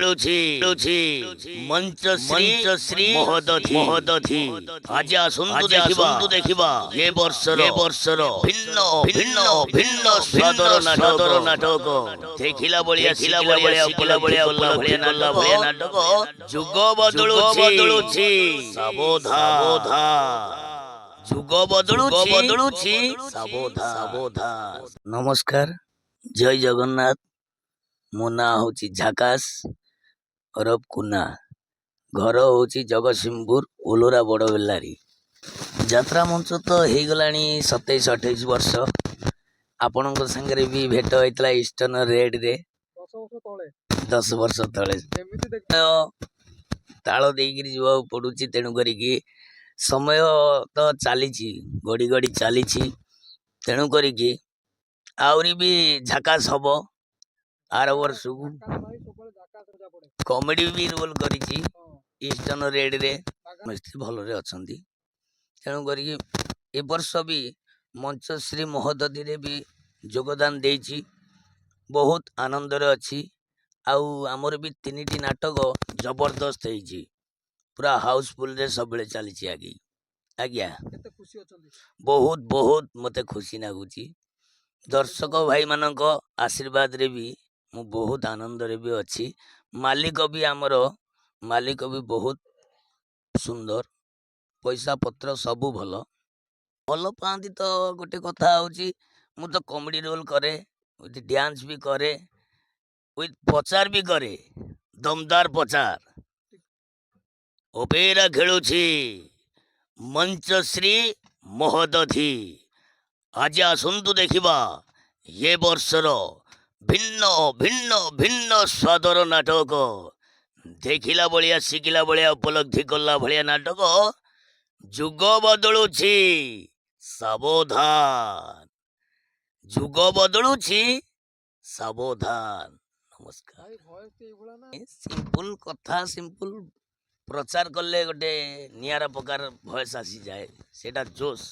ଖେଳୁଛି ମଞ୍ଚଶ୍ରୀ ମହୋଦଧି ଆଜି ଆସନ୍ତୁ ଦେଖିବା ଏ ବର୍ଷର ଭିନ୍ନ ଭିନ୍ନ ଭିନ୍ନ ସ୍ୱାଦର ନାଟକ ଦେଖିଲା ଭଳିଆ ନାଟକ ଯୁଗ ବଦଳୁଛି ସାବଧାନ ଯୁଗ ବଦଳୁଛି ସାବଧାନ। ନମସ୍କାର, ଜୟ ଜଗନ୍ନାଥ। ମୋ ନାଁ ହେଉଛି ଝାକାସ ଅରବ କୁନା। ଘର ହେଉଛି ଜଗତସିଂହପୁର ଓଲୋରା ବଡ଼ବେଲାରୀ। ଯାତ୍ରା ମଞ୍ଚ ତ ହେଇଗଲାଣି 27-28 ବର୍ଷ। ଆପଣଙ୍କ ସାଙ୍ଗରେ ବି ଭେଟ ହେଇଥିଲା ଇଷ୍ଟର୍ଣ୍ଣ ରେଡ୍ରେ 10 ବର୍ଷ ତଳେ। ତାଳ ଦେଇକିରି ଯିବାକୁ ପଡ଼ୁଛି, ତେଣୁ କରିକି ସମୟ ତ ଚାଲିଛି, ଗଡ଼ି ଚାଲିଛି। ତେଣୁ କରିକି ଆହୁରି ବି ଝାକାସ ହବ। ଆର ବର୍ଷକୁ କମେଡି ବି ରୋଲ କରିଛି ଇଷ୍ଟର୍ଣ୍ଣ ରେଡ୍ରେ, ସମସ୍ତେ ଭଲରେ ଅଛନ୍ତି। ତେଣୁ କରିକି ଏ ବର୍ଷ ବି ମଞ୍ଚଶ୍ରୀ ମହୋଦଧିରେ ବି ଯୋଗଦାନ ଦେଇଛି, ବହୁତ ଆନନ୍ଦରେ ଅଛି। ଆଉ ଆମର ବି 3ଟି ନାଟକ ଜବରଦସ୍ତ ହେଇଛି, ପୁରା ହାଉସଫୁଲରେ ସବୁବେଳେ ଚାଲିଛି। ଆଜ୍ଞା ବହୁତ ମୋତେ ଖୁସି ଲାଗୁଛି। ଦର୍ଶକ ଭାଇମାନଙ୍କ ଆଶୀର୍ବାଦରେ ବି ମୁଁ ବହୁତ ଆନନ୍ଦରେ ବି ଅଛି। ମାଲିକ ବି ବହୁତ ସୁନ୍ଦର, ପଇସା ପତ୍ର ସବୁ ଭଲ ପାଆନ୍ତି। ତ ଗୋଟେ କଥା ହେଉଛି, ମୁଁ ତ କମେଡି ରୋଲ କରେ, ୱିଥ୍ ଡ୍ୟାନ୍ସ ବି କରେ, ୱିଥ୍ ପ୍ରଚାର ବି କରେ, ଦମଦାର ପ୍ରଚାର। ଅପେରା ଖେଳୁଛି ମଞ୍ଚଶ୍ରୀ ମହୋଦଧି ଆଜି ଆସନ୍ତୁ ଦେଖିବା ଏ ବର୍ଷର ଭିନ୍ନ ଭିନ୍ନ ଭିନ୍ନ ସ୍ୱାଦର ନାଟକ ଦେଖିଲା ଭଳିଆ ଶିଖିଲା ଭଳିଆ ଉପଲବ୍ଧି କଲା ଭଳିଆ ନାଟକ। ଯୁଗ ବଦଳୁଛି ସାବଧାନ, ଯୁଗ ବଦଳୁଛି ସାବଧାନ। ନମସ୍କାର। ସିମ୍ପଲ କଥା, ସିମ୍ପଲ ପ୍ରଚାର କଲେ ଗୋଟେ ନିଆରା ପ୍ରକାର ଭଏସ ଆସିଯାଏ, ସେଇଟା ଜୋସ୍।